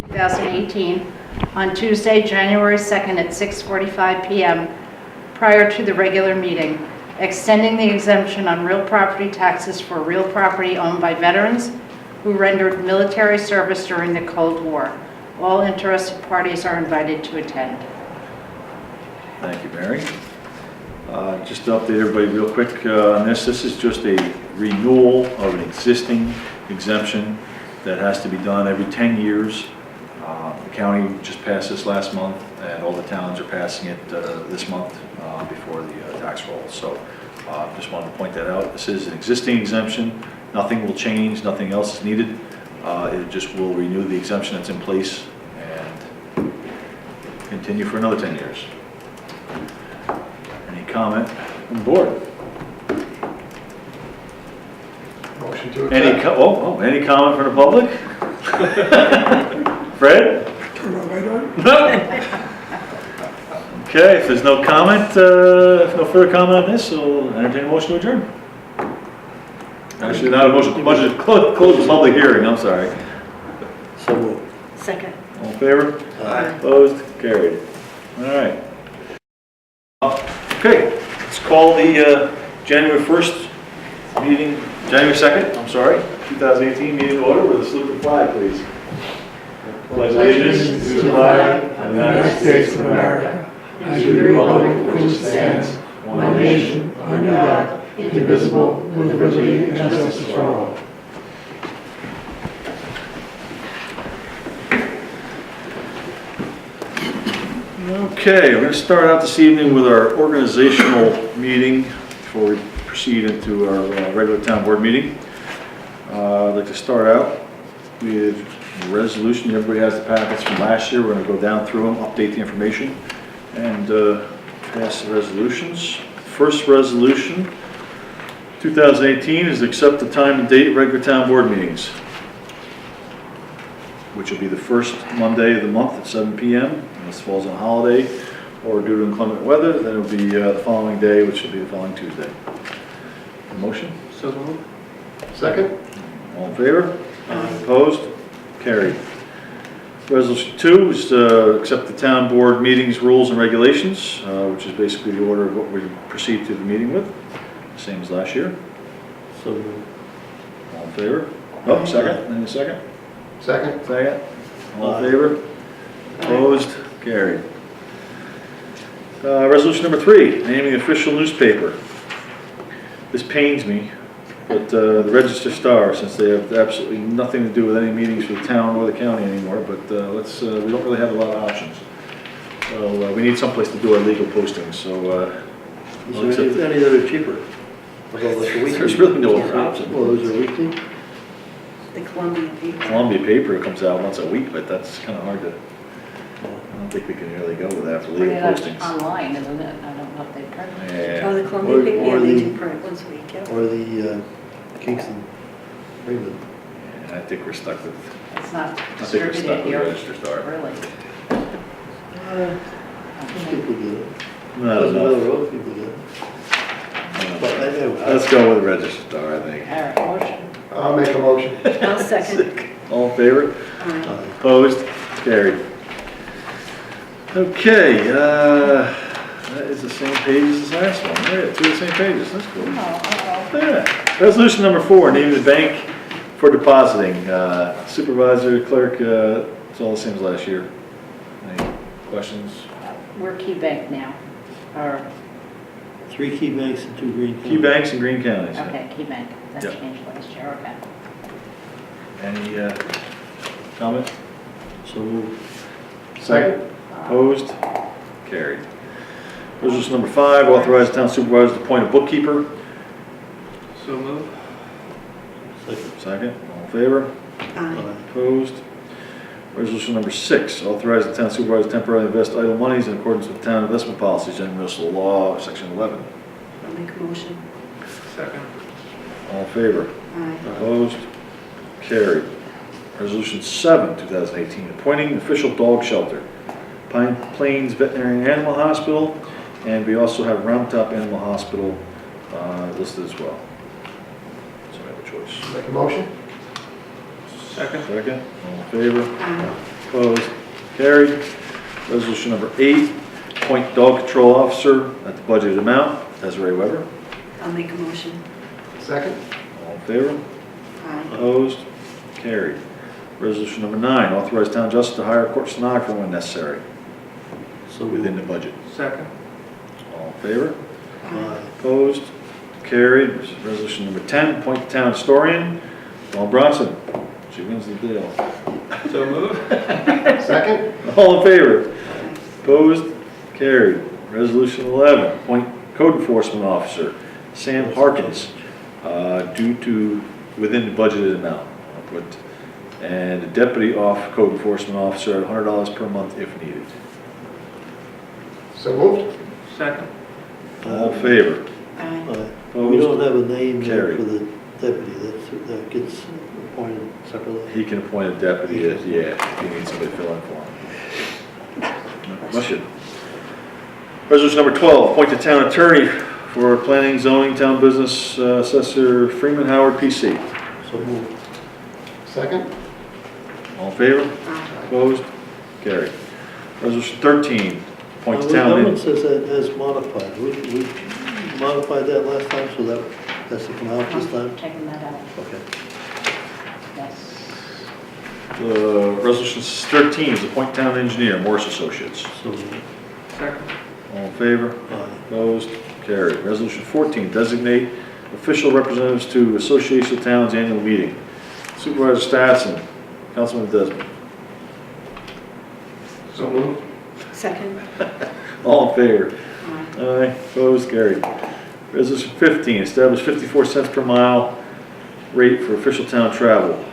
2018, on Tuesday, January 2nd at 6:45 p.m. prior to the regular meeting, extending the exemption on real property taxes for real property owned by veterans who rendered military service during the Cold War. All interested parties are invited to attend. Thank you, Mary. Just to update everybody real quick on this. This is just a renewal of an existing exemption that has to be done every 10 years. The county just passed this last month, and all the towns are passing it this month before the tax roll. So just wanted to point that out. This is an existing exemption. Nothing will change. Nothing else is needed. It just will renew the exemption that's in place and continue for another 10 years. Any comment from the board? Motion to accept. Any comment from the public? Fred? Turn on my door. Okay, if there's no comment, if no further comment on this, we'll entertain a motion to adjourn. Actually, not a motion to close the public hearing, I'm sorry. So moved. Second. All in favor? Aye. Opposed? Carried. All right. Okay, let's call the January 1st meeting, January 2nd, I'm sorry, 2018 meeting to order with a salute to the flag, please. Pledge allegiance to the flag of the United States of America and to the republic for which it stands, one nation, under God, indivisible, with liberty and justice for all. Okay, we're going to start out this evening with our organizational meeting before we proceed into our regular town board meeting. I'd like to start out with a resolution. Everybody has the packets from last year. We're going to go down through them, update the information, and pass the resolutions. First resolution, 2018, is to accept the time and date of regular town board meetings, which will be the first Monday of the month at 7 p.m. This falls on a holiday or due to inclement weather, then it'll be the following day, which will be the following Tuesday. A motion? So moved. Second. All in favor? Opposed? Carried. Resolution 2 is to accept the town board meetings rules and regulations, which is basically the order of what we proceed to the meeting with, same as last year. So moved. All in favor? Oh, second. Any second? Second. Second. All in favor? Opposed? Carried. Resolution number 3, naming the official newspaper. This pains me, but the Register Star, since they have absolutely nothing to do with any meetings for the town or the county anymore, but we don't really have a lot of options. So we need someplace to do our legal postings, so Is there any that are cheaper? Although like a weekly? there's really no other option. Well, those are weekly? The Columbia paper. Columbia paper comes out once a week, but that's kind of hard to, I don't think we can really go with that for legal postings. Online, isn't it? I don't know if they print it. Yeah. Oh, the Columbia Or- paper, or yeah, they the- do print once a week, yeah. Or the Kingston Freeman? Yeah, I think we're stuck with, It's not I think we're distributed stuck with here, Register Star. really. People get it. Not Doesn't matter enough. what people get it. But I know. Let's go with Register Star, I think. All right, motion. I'll make a motion. I'll second. All in favor? Aye. Opposed? Carried. Okay, that is the same page as the last one. Yeah, 2 of the same pages, that's cool. Yeah. Resolution number 4, naming the bank for depositing. Supervisor, clerk, it's all the same as last year. Any questions? We're Key Bank now, or, 3 key banks and 2 green. Key banks in Green counties. okay, Key Bank. That Yep. changed last year, okay. Any comment? So moved. Second. Opposed? Carried. Resolution number 5, authorize the town supervisor to appoint a bookkeeper. So moved. Second. Second. All in favor? Aye. Opposed? Resolution number 6, authorize the town supervisor to temporarily invest idle monies in accordance with town investment policies, general municipal law, section 11. I'll make a motion. Second. All in favor? Aye. Opposed? Carried. Resolution 7, 2018, appointing official dog shelter, Pine Plains Veterinary Animal Hospital, and we also have Round Top Animal Hospital listed as well. So we have a choice. Make a motion. Second. Second, all in favor? Aye. Opposed? Carried. Resolution number 8, appoint dog control officer at the budgeted amount. Desiree Weber. I'll make a motion. Second? All in favor? Aye. Opposed? Carried. Resolution number 9, authorize town justice to hire a court stenographer when necessary, So within the budget. Second. All in favor? Aye. Opposed? Carried. Resolution number 10, appoint town historian, Dawn Bronson. She wins the deal. So move. Second? All in favor? Opposed? Carried. Resolution 11, appoint code enforcement officer, Sam Harkins, due to within the budgeted amount. I'll put, and a deputy off code enforcement officer at $100 per month if needed. So moved. Second. All in favor? Aye. We don't Opposed? have a name yet Carried. for the deputy, that gets appointed separately. He can appoint a deputy, if he needs somebody to fill in for him. Must you? Resolution number 12, appoint the town attorney for planning, zoning, town business, assessor Freeman Howard, PC. So moved. Second? All in favor? Aye. Opposed? Carried. Resolution 13, appoint the The town. government says that as modified. We modified that last time, so that has to come out this I'm time? taking that out, Okay. yes. Resolution 13 is appoint town engineer, Morris Associates. So moved. Second. All in favor? Aye. Opposed? Carried. Resolution 14, designate official representatives to Association of Towns annual meeting. Supervisor Statson, Councilman Desmond. So moved. Second. All in favor? Aye. Aye. Opposed? Carried. Resolution 15, establish 54 cents per mile rate for official town travel.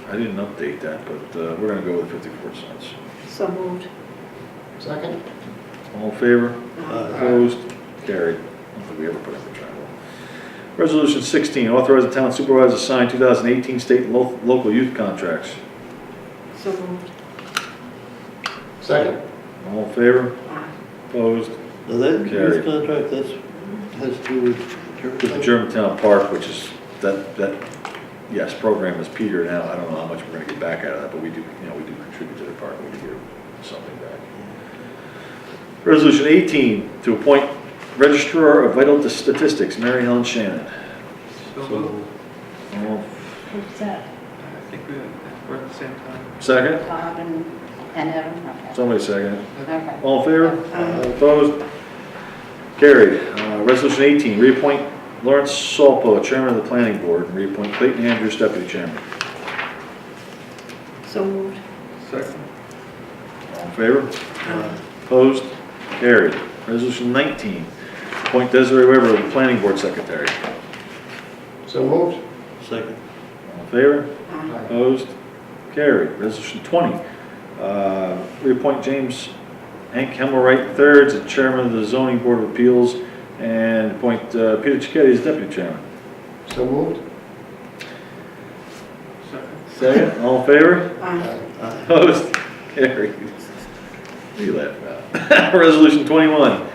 I didn't update that, but we're going to go with 54 cents. So moved. Second? All in favor? Aye. Opposed? Carried. I don't think we ever put in for travel. Resolution 16, authorize the town supervisor to sign 2018 state and local youth contracts. So moved. Second? All in favor? Aye. Opposed? Now that Carried. youth contract, has to do with With the Germantown Park, which is, that, yes, program is petered out. I don't know how much we're gonna get back out of that, but we do contribute to the park, we do get something back. Resolution 18, to appoint registrar of vital statistics, Mary Helen Shannon. So So moved. moved. All- Who's that? I think we're at the same time. Second? Bob and Evan? Okay. Somebody second. Okay. All in favor? Aye. Opposed? Carried. Resolution 18, reappoint Lawrence Salpo, chairman of the planning board, and reappoint Clayton Andrews, deputy chairman. So moved. Second. All in favor? Aye. Opposed? Carried. Resolution 19, appoint Desiree Weber, the planning board secretary. So moved. Second. All in favor? Aye. Opposed? Carried. Resolution 20, reappoint James Hank Hemmelwright III as chairman of the zoning board of appeals, and appoint Peter Cicchetti as deputy chairman. So moved. Second. Second. All in favor? Aye. Aye. Opposed? Carried. What are you laughing at? Resolution 21,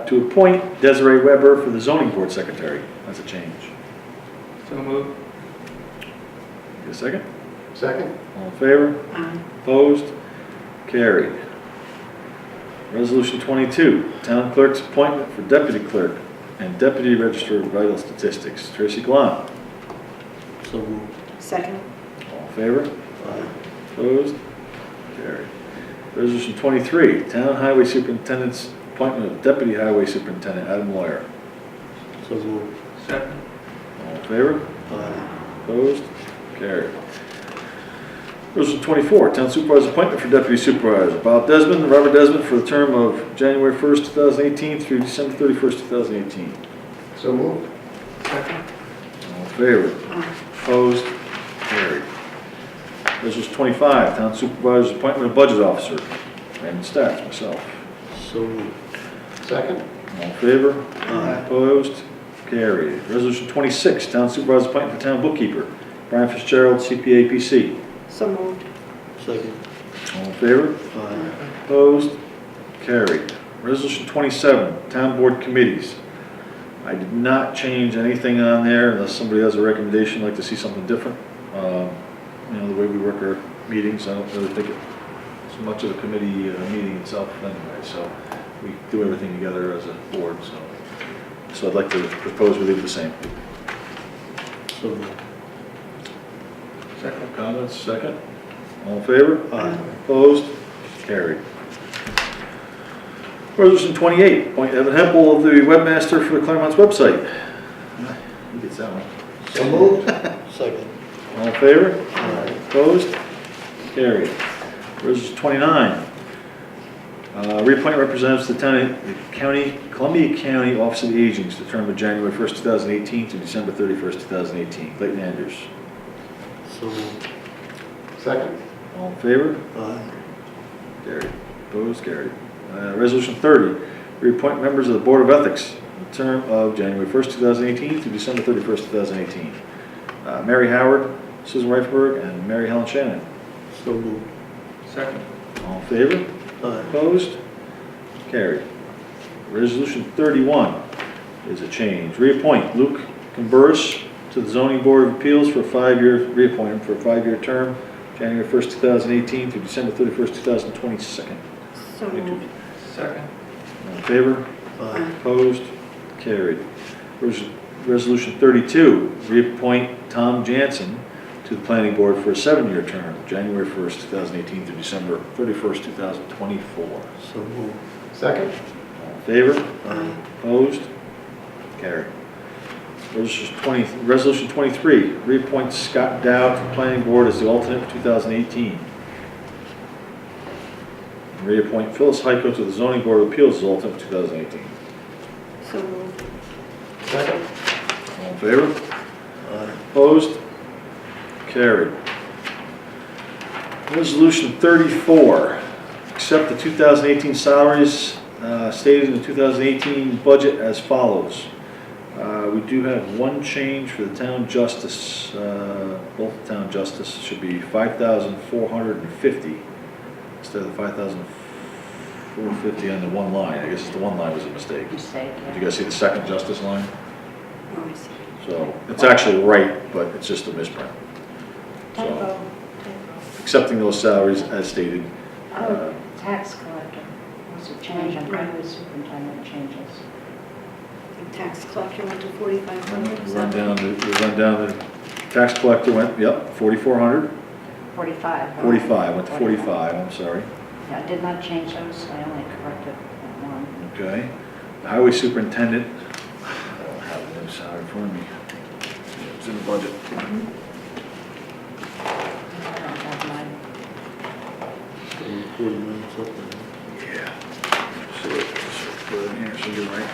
to appoint Desiree Weber for the zoning board secretary. That's a change. So moved. Get a second? Second? All in favor? Aye. Opposed? Carried. Resolution 22, town clerk's appointment for deputy clerk and deputy registrar of vital statistics. Tracy Glahn. So moved. Second. All in favor? Aye. Opposed? Carried. Resolution 23, town highway superintendent's appointment of deputy highway superintendent Adam Lawyer. So moved. Second. All in favor? Aye. Opposed? Carried. Resolution 24, town supervisor appointment for deputy supervisor. Bob Desmond, Robert Desmond, for the term of January 1st, 2018 through December 31st, 2018. So moved. Second. All in favor? Aye. Opposed? Carried. Resolution 25, town supervisor's appointment of budget officer. Raymond Stats, myself. So moved. Second? All in favor? Aye. Opposed? Carried. Resolution 26, town supervisor's appointment for town bookkeeper. Brian Fitzgerald, CPA, PC. So moved. Second. All in favor? Aye. Opposed? Carried. Resolution 27, town board committees. I did not change anything on there unless somebody has a recommendation, like to see something different. The way we work our meetings, I don't really think it much of a committee meeting itself anyway, so we do everything together as a board, so I'd like to propose we leave it the same. So moved. Second. Comments, second? All in favor? Aye. Opposed? Carried. Resolution 28, appoint Evan Hempel of the webmaster for the Clermont's website. He gets that one. So moved. Second. All in favor? Aye. Opposed? Carried. Resolution 29, reappoint representatives to the Columbia County Office of Aging to the term of January 1st, 2018 to December 31st, 2018. Clayton Andrews. So moved. Second. All in favor? Aye. Carried. Opposed? Carried. Resolution 30, reappoint members of the Board of Ethics, the term of January 1st, 2018 to December 31st, 2018. Mary Howard, Susan Reifenberg, and Mary Helen Shannon. So moved. Second. All in favor? Aye. Opposed? Carried. Resolution 31 is a change. Reappoint Luke Camburus to the Zoning Board of Appeals for a 5-year, reappoint him for a 5-year term, January 1st, 2018 through December 31st, 2022. So moved. Second. All in favor? Aye. Opposed? Carried. Resolution 32, reappoint Tom Jansen to the Planning Board for a 7-year term, January 1st, 2018 through December 31st, 2024. So moved. Second. All in favor? Aye. Opposed? Carried. Resolution 23, reappoint Scott Dow to the Planning Board as the alternate for 2018. Reappoint Phyllis Heiko to the Zoning Board of Appeals as alternate for 2018. So moved. Second. All in favor? Aye. Opposed? Carried. Resolution 34, accept the 2018 salaries stated in the 2018 budget as follows. We do have one change for the town justice, both town justice should be 5,450 instead of 5,450 on the one line. I guess the one line was a mistake. Mistake, Did yeah. you guys see the second justice line? Oh, I see. So it's actually right, but it's just a misprint. So Typo. accepting those salaries as stated. Oh, tax collector was a change, and highway superintendent changes. The tax collector went to 4,500. We run down the tax collector went, yep, 4,400, 45. 45, went to 45, I'm sorry. Yeah, I did not change those, I only corrected that one. Okay. The highway superintendent, I don't have the new salary for me. It's in the budget. I don't have mine. 49 something. Yeah. So put it in here, so you're right.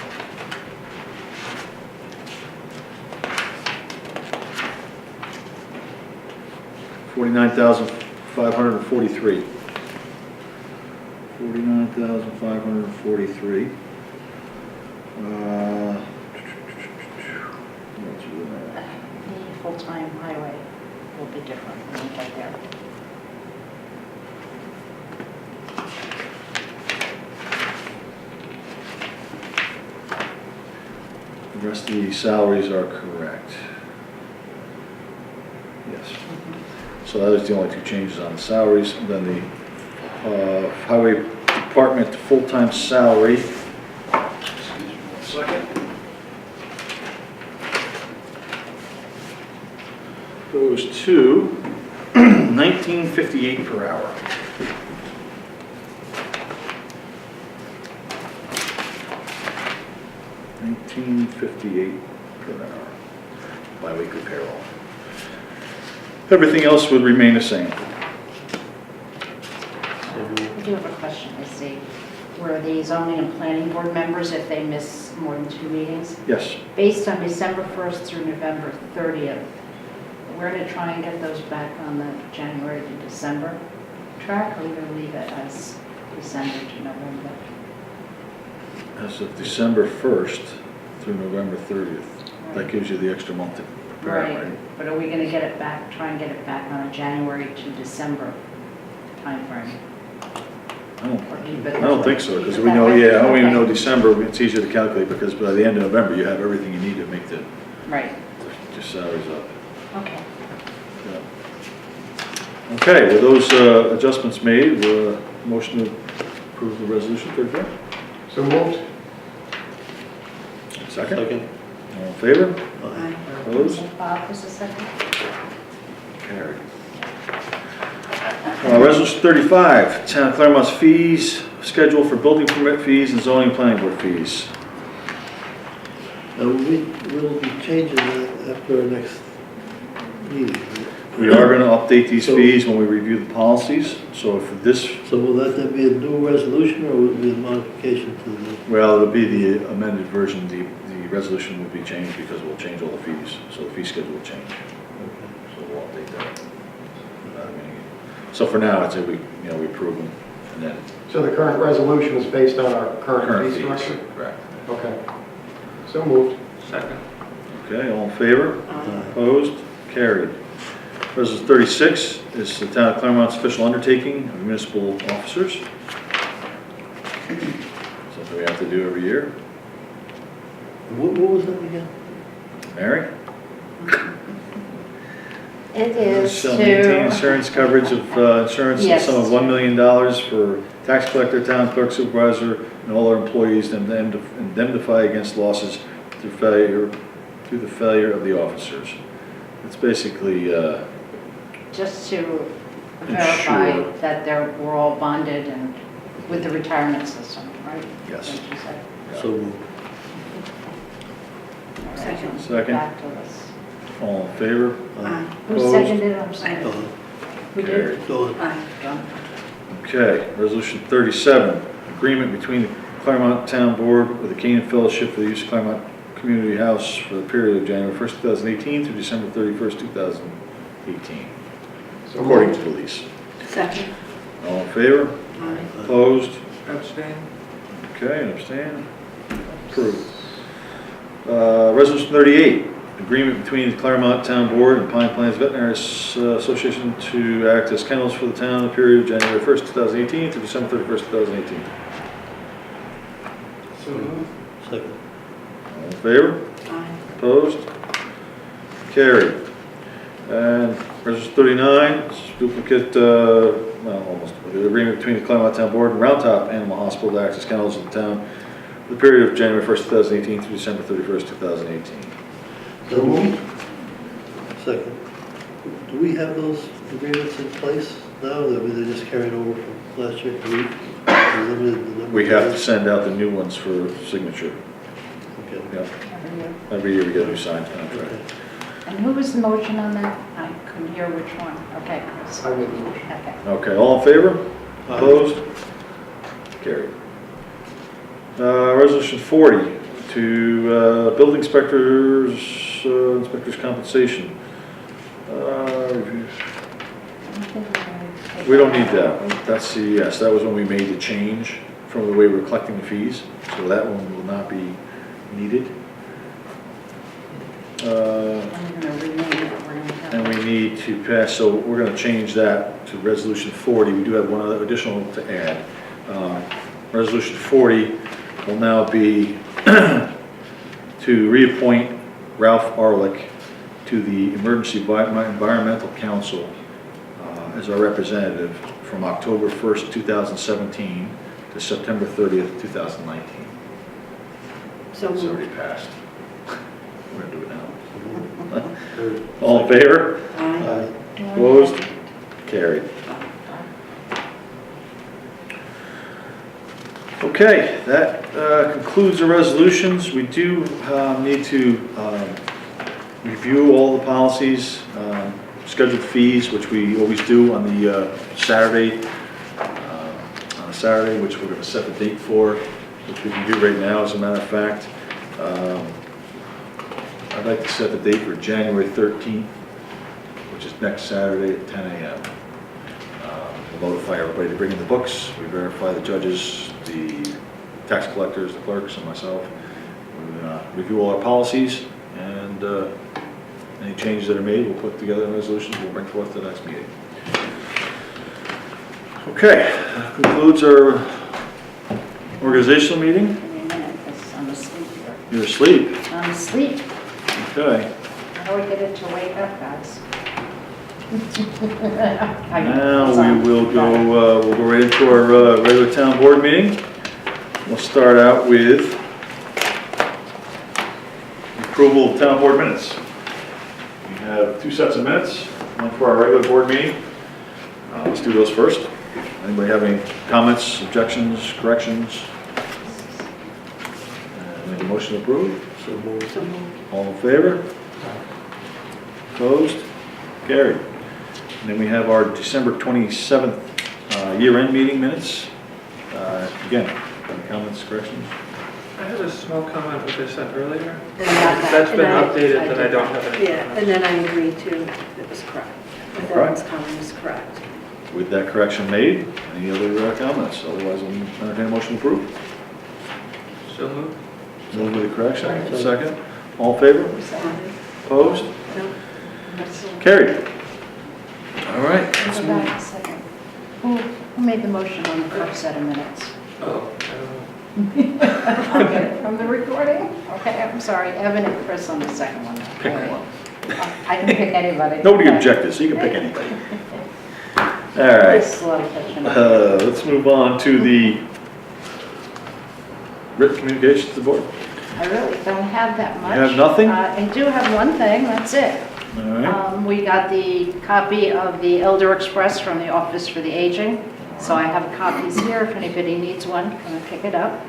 $49,543. 49,543. What's it? The full-time highway will be different when we get there. The rest of the salaries are correct. Yes. So that is the only two changes on the salaries. And then the highway department full-time salary. Excuse me 1 second. Goes to $19.58 per hour. $19.58 per hour. Bi-weekly payroll. Everything else would remain the same. So moved. I do have a question, I see. Were the zoning and planning board members if they miss more than 2 meetings? Yes. Based on December 1st through November 30th, we're going to try and get those back on the January to December track, or we're going to leave it as December to November? As of December 1st through November 30th. That gives you the extra month to prepare, right? But are we going to get it back, try and get it back on a January to December timeframe? I don't Or keep it? I don't think so, because Keep it we that know, way? yeah, we even know Okay. December, it's easier to calculate, because by the end of November, you have everything you need to make the Right, salaries up. okay. Yeah. Okay, with those adjustments made, we'll motion to approve the resolution 35? So moved. Second? Second. All in favor? Aye. Opposed? Bob was the second. Carried. Resolution 35, Town of Clermont's fees, schedule for building permit fees and zoning planning board fees. We'll be changing that after our next meeting. Right? We are going to update these So- fees when we review the policies, so for this, So will that then be a new resolution, or will it be a modification to the? well, it'll be the amended version, the resolution will be changed because we'll change all the fees, so the fee schedule will change. So we'll update that. So for now, I'd say we approve them, and then So the current resolution is based on our current current fee fees. structure? Correct. Okay. So moved. Second. Okay, all in favor? Aye. Opposed? Carried. Resolution 36 is the Town of Clermont's official undertaking of municipal officers. Something we have to do every year. What was that again? Mary? It is Shall maintain to, insurance coverage of insurance in the sum of Yes. $1 million for tax collector, town clerk, supervisor, and all our employees to indemnify against losses through the failure of the officers. It's basically, just to verify Ensure. that we're all bonded and with the retirement system, right? Yes. That's what you said. So moved. All right, Second. Second. Back to this. all in favor? Aye. Who Opposed? seconded it? I'm sorry. Dawn. Who did? Carried. Dawn. Aye. John. Okay, resolution 37, agreement between the Clermont Town Board with the Canaan Fellowship for the use of Clermont Community House for the period of January 1st, 2018 through December 31st, 2018, So according moved. to the lease. Second. All in favor? Aye. Opposed? Abstain. Okay, and abstain? Approved. Resolution 38, agreement between the Clermont Town Board and Pine Plains Veterinary Association to act as kennels for the town in the period of January 1st, 2018 to December 31st, 2018. So moved. Second. All in favor? Aye. Opposed? Carried. And resolution 39, this is duplicate, well, almost, the agreement between the Clermont Town Board and Round Top Animal Hospital to act as kennels of the town for the period of January 1st, 2018 through December 31st, 2018. So moved. Second. Do we have those agreements in place now, that they just carried over from last year? Do we limited the number? We have to send out the new ones for signature. Okay. Yeah, Every year. every year we get a new signed contract. Okay. And who was the motion on that? I couldn't hear which one. Okay, Chris. I made the motion. Okay. Okay, all in favor? Aye. Opposed? Carried. Resolution 40, to building inspectors compensation. Reviews. We don't need that. That's the, yes, that was when we made the change from the way we're collecting the fees, so that one will not be needed. I'm going to rename it. We're gonna have- And we need to pass, so we're going to change that to Resolution 40. We do have one other additional to add. Resolution 40 will now be to reappoint Ralph Arlick to the Emergency Environmental Council as our representative from October 1st, 2017 to September 30th, 2019. So It's moved. already passed. We're going to do it now. Third. All in favor? Aye. Opposed? Carried. Okay, that concludes the resolutions. We do need to review all the policies, scheduled fees, which we always do on the Saturday, which we're going to set the date for, which we can do right now, as a matter of fact. I'd like to set the date for January 13th, which is next Saturday at 10 a.m. We'll notify everybody to bring in the books. We verify the judges, the tax collectors, the clerks, and myself. We review all our policies, and any changes that are made, we'll put together in resolutions we'll bring forth to the next meeting. Okay, that concludes our organizational meeting. Give me a minute, 'cause I'm asleep here. You're asleep. I'm asleep. Okay. How do we get it to wake up, guys? Now we will we'll go right into our regular town board meeting. We'll start out with approval of town board minutes. We have 2 sets of minutes, one for our regular board meeting. Let's do those first. Anybody have any comments, objections, corrections? Make a motion to approve? So moved. So moved. All in favor? Opposed? Carried. And then we have our December 27th year-end meeting minutes. Again, any comments, corrections? I have a small comment which I sent earlier. And that- That's been and I- updated, and I don't have any Yeah, comments. and then I agree too, it was correct. With Correct. Evan's comment was correct. With that correction made, any other comments? Otherwise, I'll entertain a motion to approve. So moved. Move with the correction, second. All in favor? Opposed? No? Carried. All right, let's Go move. back a second. Who made the motion on the first set of minutes? Oh, I don't know. I'll get it from the recording? Okay, I'm sorry, Evan and Chris on the second one. Pick one. I can pick anybody. Nobody objected, so you can pick anybody. All right. Slow catching up. Let's move on to the written communications to the board. I really don't have that much. You have nothing? I do have one thing, that's it. All right. We got the copy of the Elder Express from the Office for the Aging, so I have copies here if anybody needs one, come and pick it up.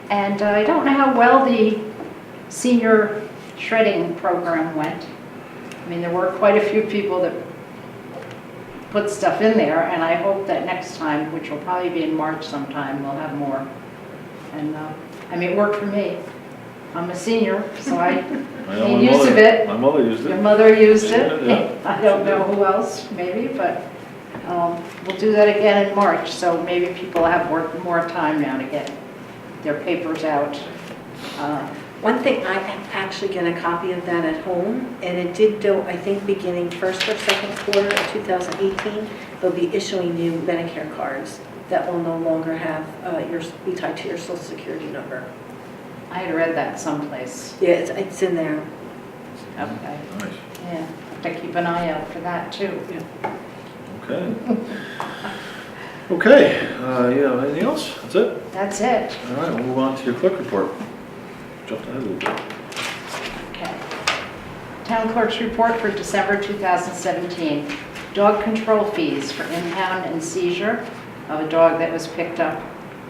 And I don't know how well the senior shredding program went. I mean, there were quite a few people that put stuff in there, and I hope that next time, which will probably be in March sometime, we'll have more. And, I mean, it worked for me. I'm a senior, so I I know made use of it. My mother used Your it. mother used it. Yeah. I don't know who else, maybe, but we'll do that again in March, so maybe people have more time now to get their papers out. One thing, I actually get a copy of that at home, and it did go, I think, beginning first or second quarter of 2018, they'll be issuing new Medicare cards that will no longer have be tied to your social security number. I had read that someplace. Yeah, it's in there. Okay, Nice. yeah, have to keep an eye out for that too. Okay. Okay, yeah, anything else? That's it? That's it. All right, we'll move on to your clerk report. Jumped ahead a little bit. Okay. Town clerk's report for December 2017. Dog control fees for impound and seizure of a dog that was picked up,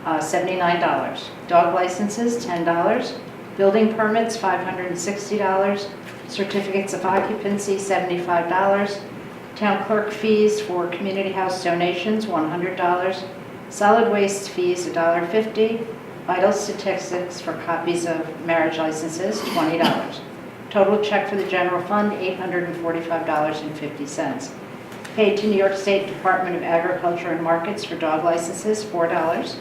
$79. Dog licenses, $10. Building permits, $560. Certificates of occupancy, $75. Town clerk fees for community house donations, $100. Solid waste fees, $1.50. Vital statistics for copies of marriage licenses, $20. Total check for the general fund, $845.50. Paid to New York State Department of Agriculture and Markets for dog licenses, $4.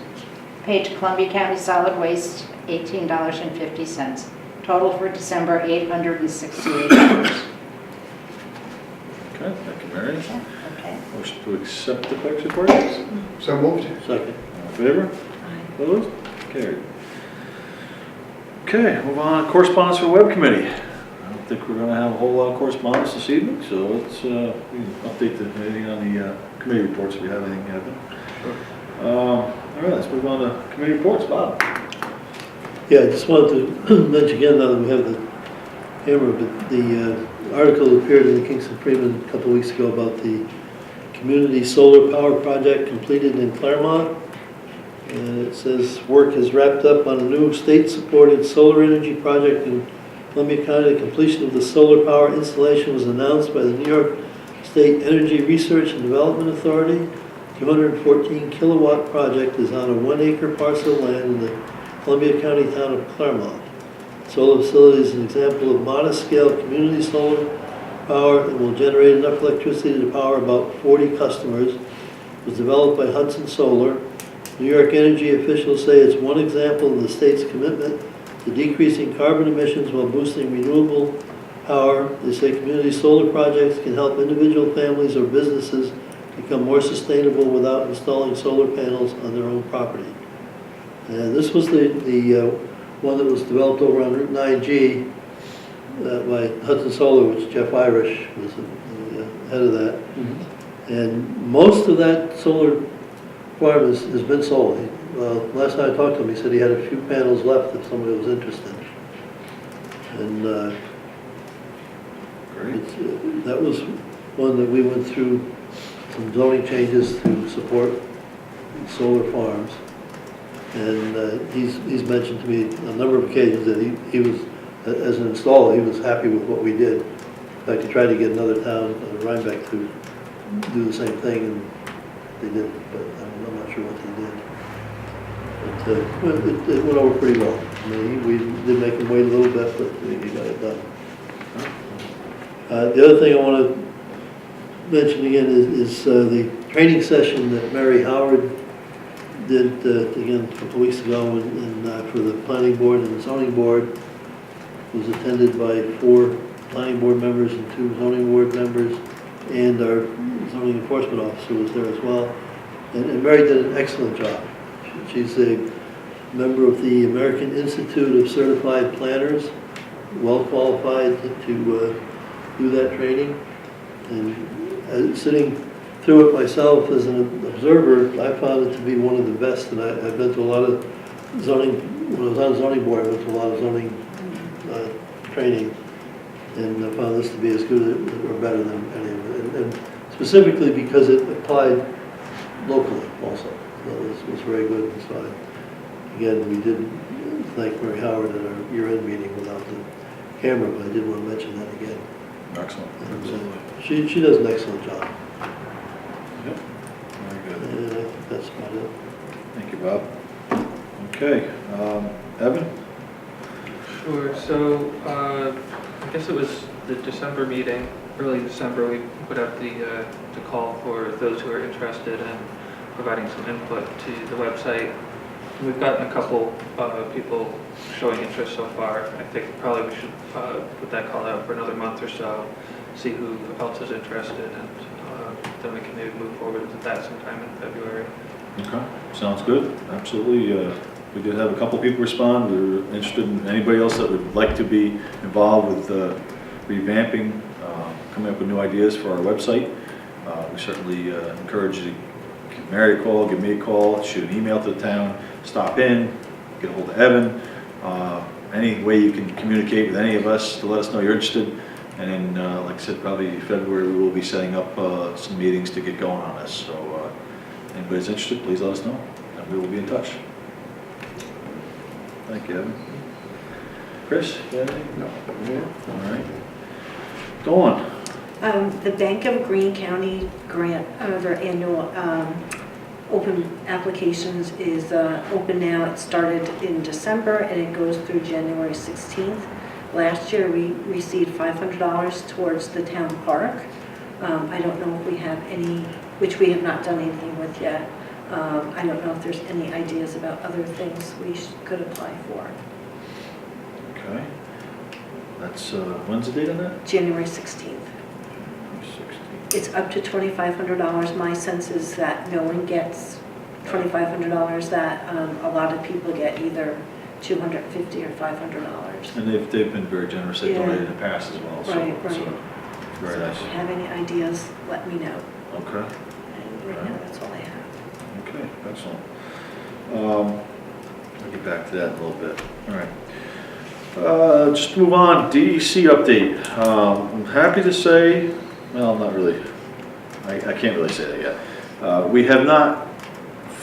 Paid to Columbia County Solid Waste, $18.50. Total for December, $868. Okay, thank you, Mary. Okay. Motion to accept the clerk's report? So moved. Second. All in favor? Opposed? Carried. Okay, move on, correspondence for web committee. I don't think we're gonna have a whole lot of correspondence this evening, so let's, we can update anything on the committee reports if we have anything happen. All right, let's move on to committee reports. Bob? Yeah, I just wanted to mention again, now that we have the camera, but the article appeared in the Kingston Freeman a couple weeks ago about the community solar power project completed in Clermont. And it says work is wrapped up on a new state-supported solar energy project in Columbia County. The completion of the solar power installation was announced by the New York State Energy Research and Development Authority. 214 kilowatt project is on a 1 acre parcel of land in the Columbia County town of Clermont. Solar facility is an example of modest scale community solar power that will generate enough electricity to power about 40 customers. It was developed by Hudson Solar. New York energy officials say it's one example of the state's commitment to decreasing carbon emissions while boosting renewable power. They say community solar projects can help individual families or businesses become more sustainable without installing solar panels on their own property. And this was the one that was developed over on Route 9G by Hudson Solar, which Jeff Irish was ahead of that. And most of that solar farm has been sold. Last time I talked to him, he said he had a few panels left if somebody was interested. And Great. that was one that we went through some zoning changes to support solar farms. And he's mentioned to me a number of occasions that he was, as an installer, he was happy with what we did. In fact, he tried to get another town, Rhinebeck, to do the same thing, and they didn't, but I'm not sure what they did. But it went over pretty well. I mean, we did make him wait a little bit, but he got it done. The other thing I want to mention again is the training session that Mary Howard did, again, a couple weeks ago, and for the planning board and the zoning board, was attended by 4 planning board members and 2 zoning board members, and our zoning enforcement officer was there as well. And Mary did an excellent job. She's a member of the American Institute of Certified Planners, well qualified to do that training. And sitting through it myself as an observer, I found it to be one of the best. And I've been to a lot of zoning, when I was on zoning board, I went to a lot of zoning training, and I found this to be as good or better than any of it. And specifically because it applied locally also. It was very good. And so again, we did thank Mary Howard at our year-end meeting without the camera, but I did want to mention that again. Excellent. And, she does an excellent job. Yep. Very good. And I think that's about it. Thank you, Bob. Okay, Evan? Sure, so I guess it was the December meeting, early December, we put out the call for those who are interested in providing some input to the website. We've gotten a couple people showing interest so far. I think probably we should put that call out for another month or so, see who else is interested, and then we can maybe move forward with that sometime in February. Okay, sounds good. Absolutely. We did have a couple people respond. We were interested in anybody else that would like to be involved with revamping, coming up with new ideas for our website. We certainly encourage you to give Mary a call, give me a call, shoot an email to the town, stop in, get a hold of Evan. Any way you can communicate with any of us to let us know you're interested. And then, like I said, probably in February we will be setting up some meetings to get going on this. So anybody's interested, please let us know, and we will be in touch. Thank you, Evan. Chris, you have anything? No. All right. Go on. The Bank of Greene County grant, their annual open applications is open now. It started in December and it goes through January 16th. Last year we received $500 towards the town park. I don't know if we have any, which we have not done anything with yet. I don't know if there's any ideas about other things we could apply for. Okay. That's, when's the date on that? January 16th. 16. It's up to $2,500. My sense is that no one gets $2,500, that a lot of people get either $250 or $500. And they've been very generous. They've Yeah. donated in the past as well. So, Right. So, very So nice. if you have any ideas, let me know. Okay. And right now, that's all I have. Okay, excellent. I'll get back to that in a little bit. All right. Just move on, DEC update. I'm happy to say, well, not really. I can't really say that yet. We have not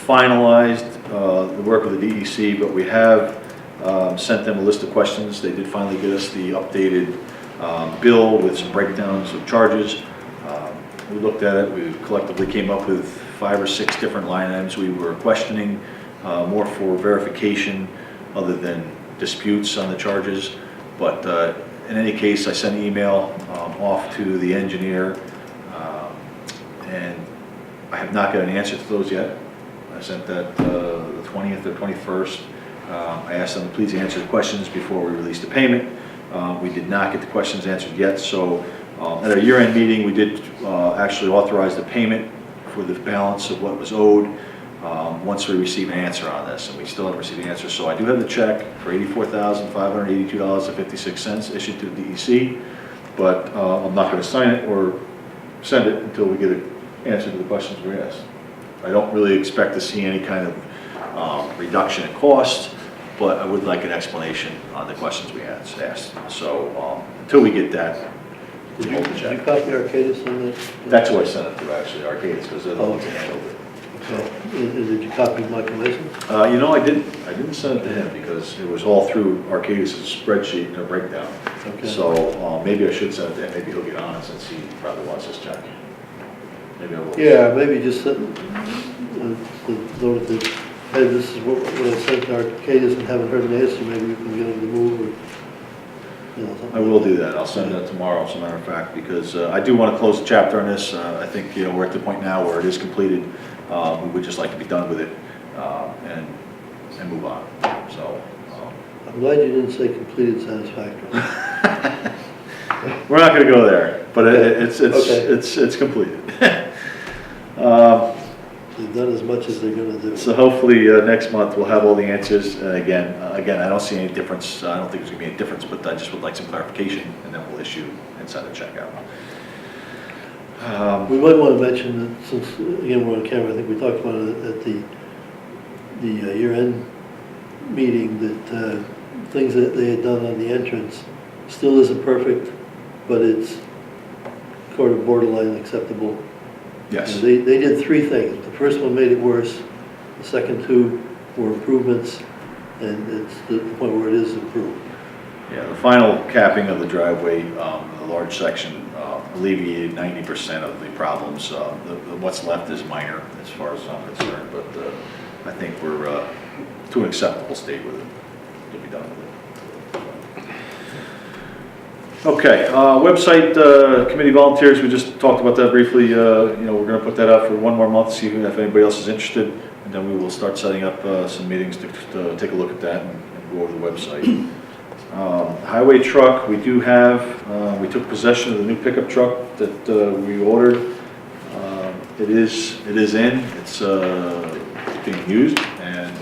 finalized the work of the DEC, but we have sent them a list of questions. They did finally get us the updated bill with some breakdowns of charges. We looked at it. We collectively came up with 5 or 6 different line items we were questioning, more for verification other than disputes on the charges. But in any case, I sent an email off to the engineer, and I have not got an answer to those yet. I sent that the 20th or 21st. I asked them to please answer the questions before we release the payment. We did not get the questions answered yet, so at our year-end meeting, we did actually authorize the payment for the balance of what was owed once we receive an answer on this, and we still haven't received an answer. So I do have the check for $84,582.56 issued to the DEC, but I'm not going to sign it or send it until we get an answer to the questions we asked. I don't really expect to see any kind of reduction in cost, but I would like an explanation on the questions we asked. So until we get that, Did we'll hold the you check. copy Arcadis on that? That's who I sent it to, actually, Arcadis, because they're the ones that handled it. Okay. And did you copy Michael Mason? You know, I didn't send it to him because it was all through Arcadis' spreadsheet and their breakdown. Okay. So maybe I should send it to him, maybe he'll get on it since he probably wants this check. Maybe I will. Yeah, maybe just send, note that, hey, this is what I sent to Arcadis and haven't heard an answer, maybe you can get them to move or, you know, something. I will do that. I'll send that tomorrow, as a matter of fact, because I do want to close the chapter on this. I think, you know, we're at the point now where it is completed. We would just like to be done with it and move on. So. I'm glad you didn't say completed satisfactorily. We're not going to go there, but it's Okay. completed. They've done as much as they're gonna do. So hopefully next month we'll have all the answers. And again, I don't see any difference. I don't think there's going to be any difference, but I just would like some clarification, and then we'll issue and send a check out. We might want to mention that since, again, we're on camera, I think we talked about it at the year-end meeting, that things that they had done on the entrance still isn't perfect, but it's sort of borderline acceptable. Yes. And they did three things. The first one made it worse, the second two were improvements, and it's the point where it is improved. Yeah, the final capping of the driveway, the large section, alleviated 90% of the problems. What's left is minor as far as I'm concerned, but I think we're to an acceptable state with it, to be done with it. Okay, website committee volunteers, we just talked about that briefly. You know, we're going to put that out for one more month, see if anybody else is interested, and then we will start setting up some meetings to take a look at that and go over the website. Highway truck, we do have, we took possession of the new pickup truck that we ordered. It is in, it's being used, and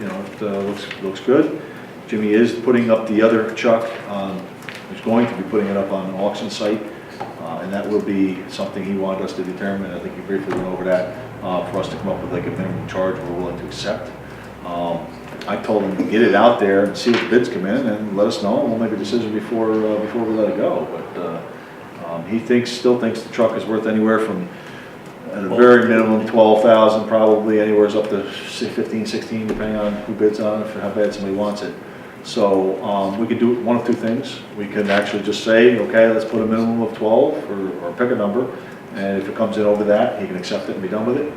you know, it looks good. Jimmy is putting up the other truck he's going to be putting it up on an auction site, and that will be something he wanted us to determine. I think he briefly went over that for us to come up with like a minimum charge we're willing to accept. I told him to get it out there and see what the bids come in and let us know, and we'll make a decision before we let it go. But he still thinks the truck is worth anywhere from, at a very minimum, 12,000, probably anywhere up to 15, 16, depending on who bids on it, for how bad somebody wants it. So we could do one of two things. We can actually just say, okay, let's put a minimum of 12 or pick a number, and if it comes in over that, he can accept it and be done with it.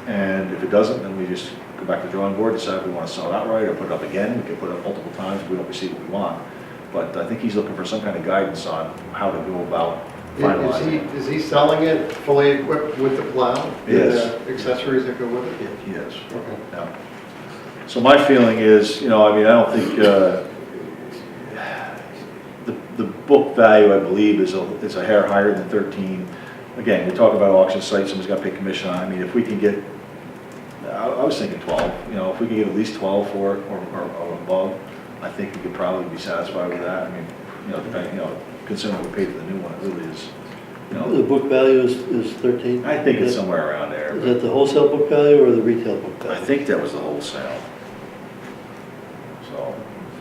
And if it doesn't, then we just go back to the drawing board, decide if we want to sell it outright or put it up again. We can put it up multiple times if we don't receive what we want. But I think he's looking for some kind of guidance on how to go about finalizing it. Is he selling it fully equipped with the plow? Yes. And the accessories that go with it? Yeah, he is. Okay. Yeah. So my feeling is, you know, I mean, I don't think the book value, I believe, is a hair higher than 13. Again, we talk about auction sites, someone's got to pay commission on it. I mean, if we can get, I was thinking 12, you know, if we could get at least 12 for it or above, I think we could probably be satisfied with that. I mean, you know, depending, you know, considering what we paid for the new one, it really is, you The know. book value is 13? I think it's somewhere around there. Is that the wholesale book value or the retail book I value? think that was the wholesale.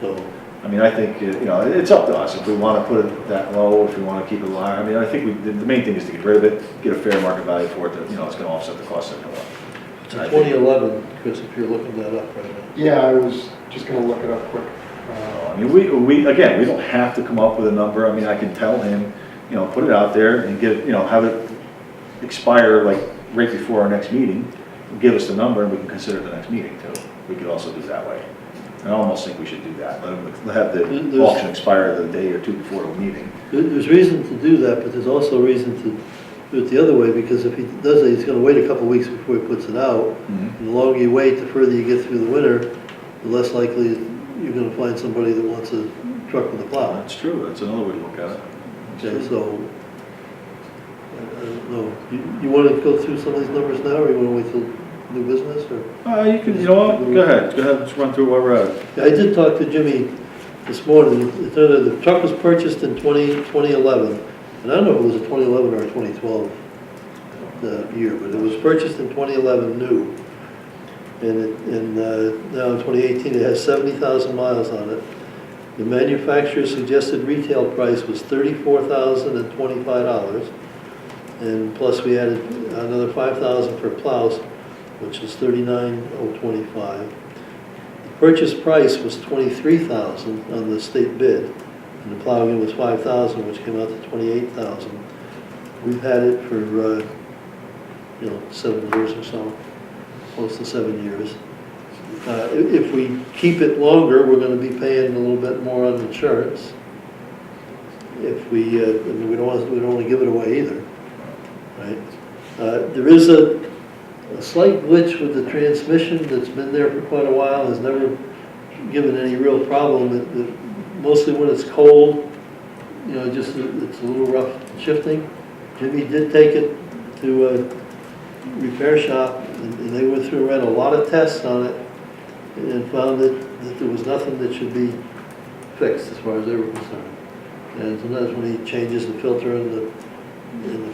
So, I mean, I think, you know, it's up to us if we want to put it that low, if we want to keep it low. I mean, I think the main thing is to get rid of it, get a fair market value for it, that, you know, it's going to offset the cost of it. it's a 2011, Chris, if you're looking that up right now. Yeah, I was just gonna look it up quick. I mean, we again, we don't have to come up with a number. I mean, I can tell him, you know, put it out there and get, you know, have it expire like right before our next meeting, give us the number, and we can consider it the next meeting too. We could also do it that way. I almost think we should do that. Let him have the auction expire the day or two before the meeting. There's reason to do that, but there's also reason to do it the other way, because if he does it, he's gonna wait a couple of weeks before he puts it out. And the longer you wait, the further you get through the winter, the less likely you're gonna find somebody that wants a truck with a plow. That's true. That's another way to look at it. Okay, so, I don't know, you wanna go through some of these numbers now, or you wanna wait till new business, or? You can, you know what, go ahead, just run through where we're at. Yeah, I did talk to Jimmy this morning. It turned out the truck was purchased in 2011, and I don't know if it was a 2011 or a 2012 year, but it was purchased in 2011 new. And now in 2018, it has 70,000 miles on it. The manufacturer's suggested retail price was $34,025, and plus we added another $5,000 for plows, which is $39,025. The purchase price was $23,000 on the state bid, and the plow unit was $5,000, which came out to $28,000. We've had it for 7 years or so, close to 7 years. If we keep it longer, we're going to be paying a little bit more on insurance. If we don't want to give it away either, right? There is a slight glitch with the transmission that's been there for quite a while. Has never given any real problem. Mostly when it's cold, just it's a little rough shifting. Jimmy did take it to a repair shop, and they went through and ran a lot of tests on it, and found that there was nothing that should be fixed as far as they were concerned. And sometimes when he changes the filter and the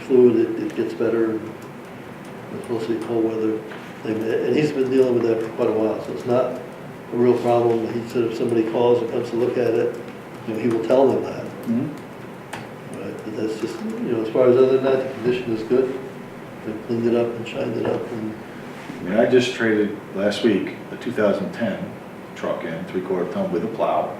fluid, it gets better. And it's mostly cold weather thing. And he's been dealing with that for quite a while, so it's not a real problem. He said if somebody calls and comes to look at it, he will tell them that. Mhm. Right, but that's just, as far as other than that, the condition is good. They cleaned it up and shined it up. And I just traded last week a 2010 truck in, 3/4 ton with a plow,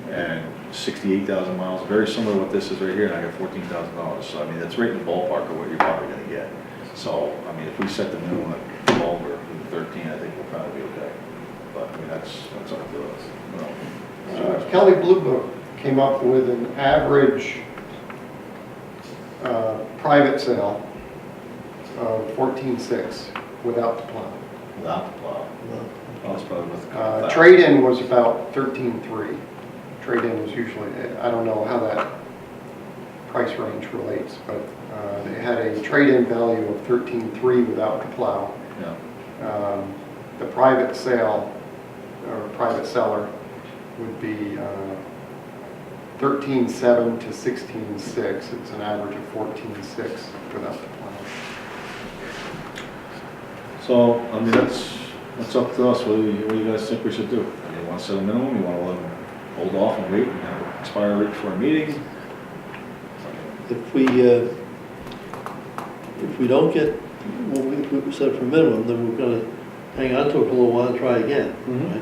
and 68,000 miles, very similar to what this is right here, and I got $14,000. So, that's right in the ballpark of what you're probably going to get. So, if we set the minimum at 12 or 13, I think we'll probably be okay. But, that's up to us. Kelly Blue Book came up with an average private sale of 14.6 without the plow. Without the plow. That's probably with the Trade-in was about 13.3. Trade-in was usually, I don't know how that price range relates, but they had a trade-in value of 13.3 without the plow. Yeah. The private sale, or private seller, would be 13.7 to 16.6. It's an average of 14.6 without the plow. So, that's up to us. What do you guys think we should do? You want to set a minimum? You want to let them hold off and wait and have it expire right before a meeting? if we don't get what we set for minimum, then we're going to hang on to it for a little while and try again. Right?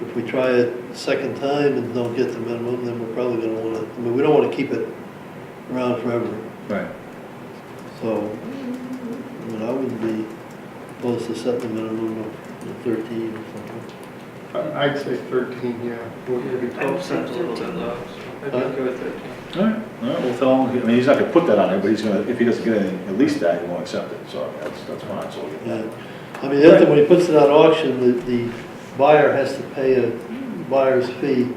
If we try it a second time and don't get the minimum, then we're probably going to want to, we don't want to keep it around forever. Right. So, I wouldn't be opposed to setting the minimum of 13 or something. I'd say 13, yeah. Would it be 12 12 cents a little bit low, so I'd go with 13. All right, we'll tell him, he's not gonna put that on there, but he's gonna, if he doesn't get anything, at least that, he won't accept it, so that's fine, so we'll get that. Yeah. The other thing, when he puts it on auction, the buyer has to pay a buyer's fee to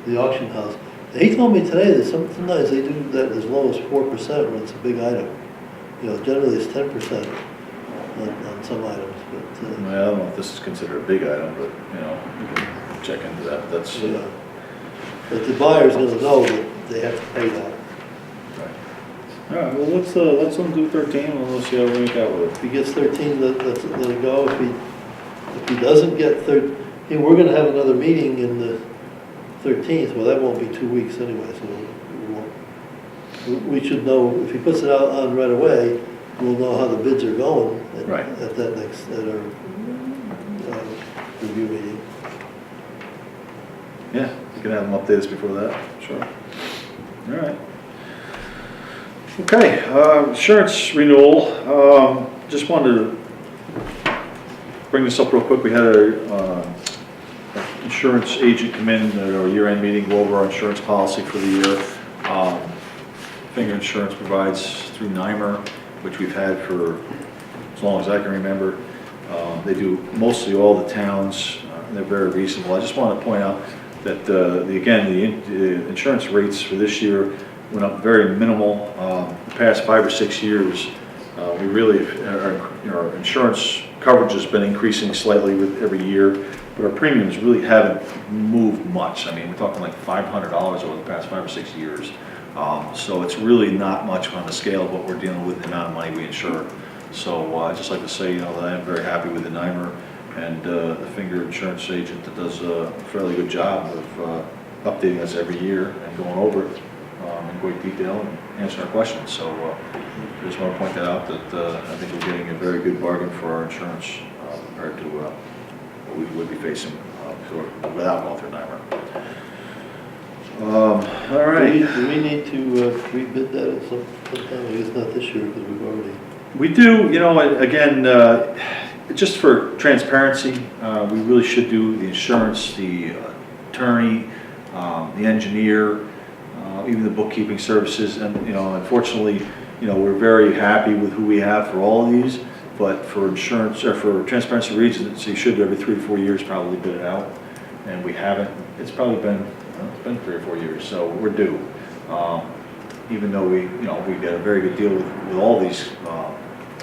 the auction house. And he told me today that sometimes they do that as low as 4% when it's a big item. Generally it's 10% on some items, but. I don't know if this is considered a big item, but, we can check into that, that's. Yeah. But the buyer's gonna know that they have to pay that. Right. All right, well, let's let him do 13, and we'll see how we make out with it. If he gets 13, let it go. If he doesn't get 13, we're gonna have another meeting in the 13th. Well, that won't be 2 weeks anyway, so we should know, if he puts it out on right away, we'll know how the bids are going at Right. at our review meeting. Yeah, you can have them update us before that, sure. All right. Okay, insurance renewal, just wanted to bring this up real quick. We had our insurance agent come in at our year-end meeting, go over our insurance policy for the year. Finger Insurance provides through NYMER, which we've had for as long as I can remember. They do mostly all the towns, and they're very reasonable. I just want to point out that the insurance rates for this year went up very minimal. The past 5 or 6 years, we really, our insurance coverage has been increasing slightly with every year, but our premiums really haven't moved much. We're talking like $500 over the past 5 or 6 years. So it's really not much on the scale of what we're dealing with, the amount of money we insure. So I'd just like to say, that I am very happy with the NYMER and the Finger Insurance agent that does a fairly good job of updating us every year and going over it in great detail and answering our questions. So I just want to point that out, that I think we're getting a very good bargain for our insurance compared to what we would be facing without going through NYMER. All right. Do we need to rebid that at some time? I guess not this year because we've already. We do, again, just for transparency, we really should do the insurance, the attorney, the engineer, even the bookkeeping services, and, unfortunately, we're very happy with who we have for all of these, but for insurance, or for transparency reasons, you should every 3 to 4 years probably bid it out, and we haven't. It's probably been, it's been 3 or 4 years, so we're due. Even though we get a very good deal with all these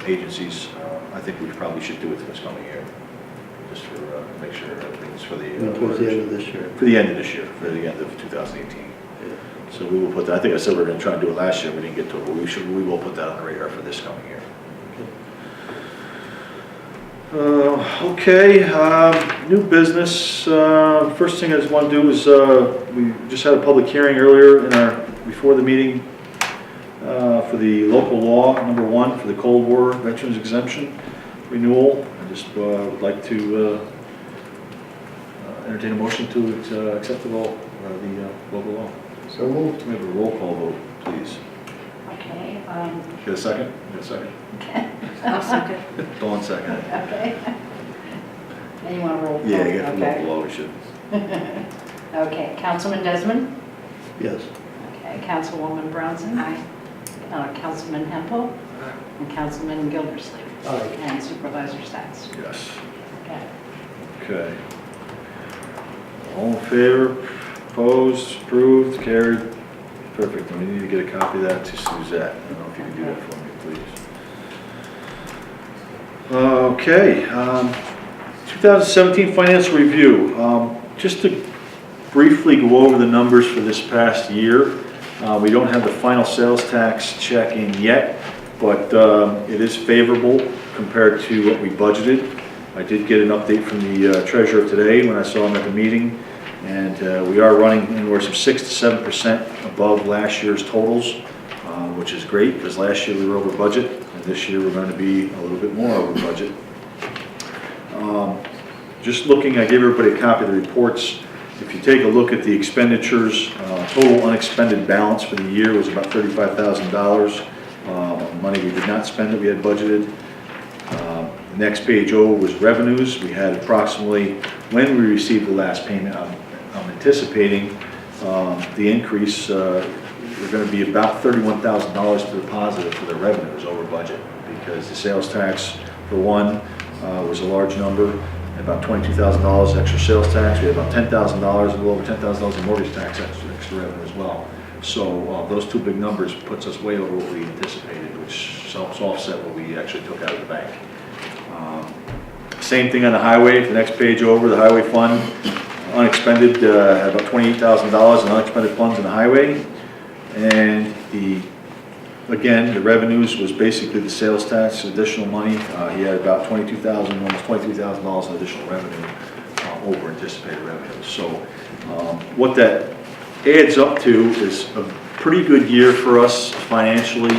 agencies, I think we probably should do it this coming year, just for make sure everything's for the Towards the end of this year. for the end of this year, for the end of 2018. Yeah. So we will put that. I think I said we were going to try and do it last year. We didn't get to it, but we will put that on the radar for this coming year. Okay, new business. First thing I just want to do is we just had a public hearing earlier before the meeting for the local law number 1 for the Cold War Veterans Exemption renewal. I just would like to entertain a motion to accept the local law. So moved. We have a roll call vote, please. Okay, Get a second? Get a second? I'll second. Dawn second. okay. And you want to roll call? Yeah, you get the Okay. local law, we should. Okay, Councilman Desmond? Yes. Okay, Councilwoman Brownson? Aye. Councilman Hempel? And Councilman Gildersleeve? Aye. And Supervisor Stats? Yes. Okay. Okay. All in favor? Opposed? Approved? Carried? Perfect. And we need to get a copy of that to Suzette. I don't know if you can do that for me, please. Okay. 2017 financial review. Just to briefly go over the numbers for this past year. We don't have the final sales tax check in yet, but it is favorable compared to what we budgeted. I did get an update from the treasurer today when I saw him at the meeting, and we are running anywhere from 6 to 7% above last year's totals, which is great because last year we were over budget, and this year we're going to be a little bit more over budget. Just looking, I gave everybody a copy of the reports. If you take a look at the expenditures, total unexpended balance for the year was about $35,000. Money we did not spend that we had budgeted. The next page over was revenues. We had approximately, when we received the last payment, I'm anticipating the increase, we're going to be about $31,000 per positive for the revenues over budget, because the sales tax, for one, was a large number. About $22,000 extra sales tax. We had about $10,000, a little over $10,000 in mortgage tax extra revenue as well. So those two big numbers puts us way over what we anticipated, which helps offset what we actually took out of the bank. Same thing on the highway. The next page over, the highway fund, unexpended, had about $28,000 in unexpended funds in the highway, and again, the revenues was basically the sales tax, additional money. He had about $22,000, almost $23,000 in additional revenue over anticipated revenue. So what that adds up to is a pretty good year for us financially.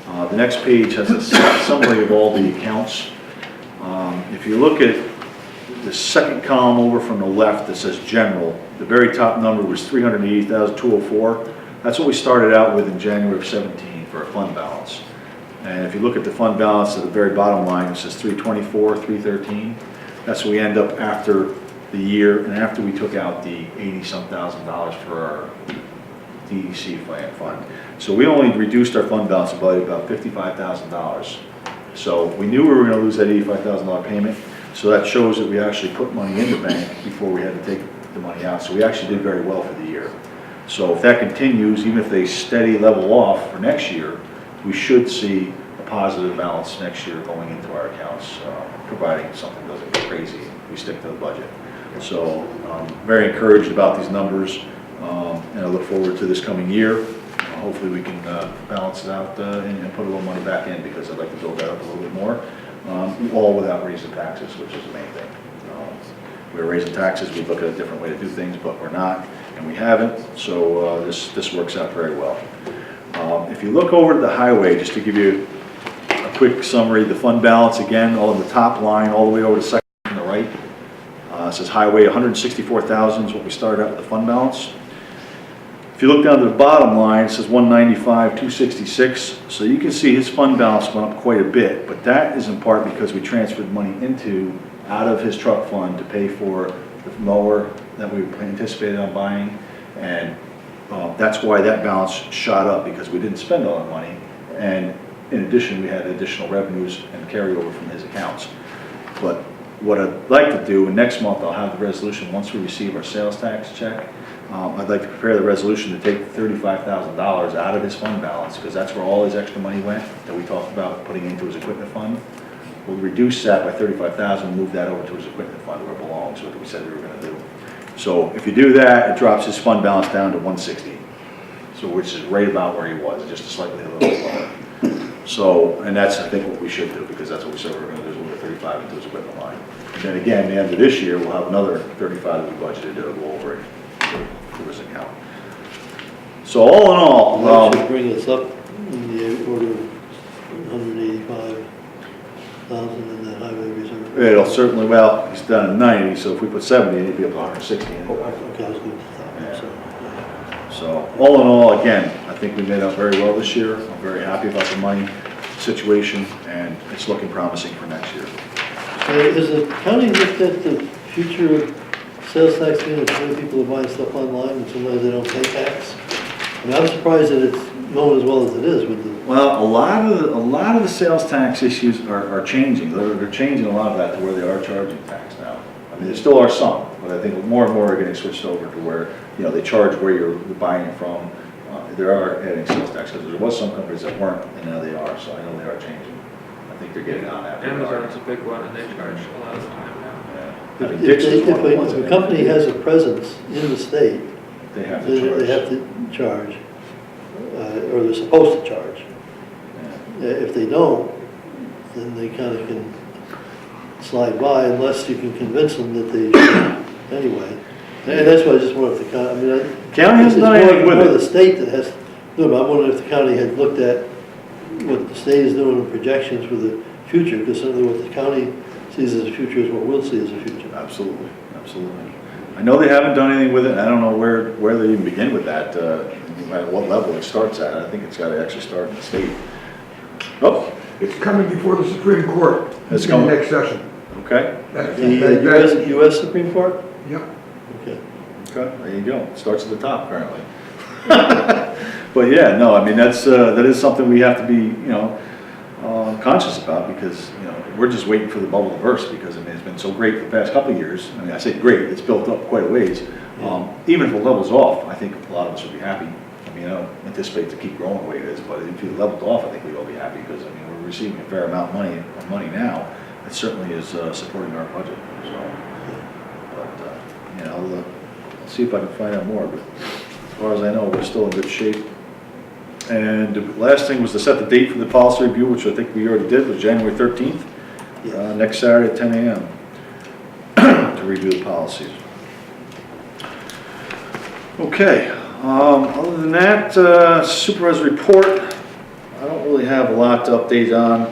The next page has a summary of all the accounts. If you look at the second column over from the left that says general, the very top number was $380,204. That's what we started out with in January of 17 for a fund balance. And if you look at the fund balance at the very bottom line, it says 324, 313. That's what we end up after the year and after we took out the $80-some thousand for our DEC fund. So we only reduced our fund balance by about $55,000. So we knew we were going to lose that $85,000 payment. So that shows that we actually put money in the bank before we had to take the money out. So we actually did very well for the year. So if that continues, even if they steady level off for next year, we should see a positive balance next year going into our accounts, providing something doesn't get crazy. We stick to the budget. So I'm very encouraged about these numbers, and I look forward to this coming year. hopefully we can balance it out and put a little money back in, because I'd like to build that up a little bit more, all without raising taxes, which is the main thing. If we were raising taxes, we'd look at a different way to do things, but we're not, and we haven't, so this works out very well. If you look over at the highway, just to give you a quick summary, the fund balance, again, all in the top line, all the way over to second on the right, it says highway, 164,000 is what we started out with the fund balance. If you look down to the bottom line, it says 195,266. So you can see his fund balance went up quite a bit, but that is in part because we transferred money out of his truck fund to pay for the mower that we anticipated on buying, and that's why that balance shot up, because we didn't spend all that money, and in addition, we had additional revenues and carryover from his accounts. But what I'd like to do, and next month I'll have the resolution once we receive our sales tax check. I'd like to prepare the resolution to take $35,000 out of his fund balance, because that's where all his extra money went that we talked about putting into his equipment fund. We'll reduce that by $35,000 and move that over to his equipment fund where it belongs, what we said we were going to do. So if you do that, it drops his fund balance down to 160, so which is right about where he was, just slightly a little lower. So, and that's, I think, what we should do, because that's what we said we were going to do, is we'll get 35 into his equipment line. And then again, at the end of this year, we'll have another 35 that we budgeted to go over it to his account. So all in all, That should bring us up in the order of 185,000 in that highway reserve. it'll certainly, well, he's done at 90, so if we put 70, he'd be up to 160. Oh, okay, I was good with that, Yeah. so, yeah. So all in all, again, I think we made out very well this year. I'm very happy about the money situation, and it's looking promising for next year. So is the county looked at the future of sales tax being that many people are buying stuff online and sometimes they don't pay tax? I mean, I'm surprised that it's going as well as it is with the, Well, a lot of the sales tax issues are changing. They're changing a lot of that to where they are charging tax now. I mean, there still are some, but I think more and more are getting switched over to where, you know, they charge where you're buying it from. They are adding sales tax, because there was some companies that weren't, and now they are, so I know they are changing. I think they're getting on that. Amazon's a big one, and they charge a lot of the time now. Yeah. I mean, Dixon's one of the ones if that- a company has a presence in the state, They have to charge. they have to charge, or they're supposed to charge. Yeah. If they don't, then they kind of can slide by unless you can convince them that they should anyway. And that's why I just wonder if the county, I mean, County hasn't done anything with it's more it. the state that has, no, but I'm wondering if the county had looked at what the state is doing in projections for the future, because certainly what the county sees as a future is what we'll see as a future. Absolutely, absolutely. I know they haven't done anything with it, and I don't know where they even begin with that, at what level it starts at. I think it's got to actually start in the state. Oh, It's coming before the Supreme Court It's in coming. the next session. okay, The US Supreme Court? Yep. Okay. okay, there you go. It starts at the top currently. But yeah, no, I mean, that is something we have to be, conscious about, because, we're just waiting for the bubble to burst, because, I mean, it's been so great for the past couple of years. I mean, I say great, it's built up quite a ways. Even if it levels off, I think a lot of us would be happy. I mean, I don't anticipate to keep growing the way it is, but if it leveled off, I think we'd all be happy, because, I mean, we're receiving a fair amount of money now. It certainly is supporting our budget, so. But, I'll see if I can find out more, but as far as I know, we're still in good shape. And the last thing was to set the date for the policy review, which I think we already did, was January 13th, next Saturday at 10 a.m. to review the policies. Okay, other than that, supervisor report, I don't really have a lot to update on.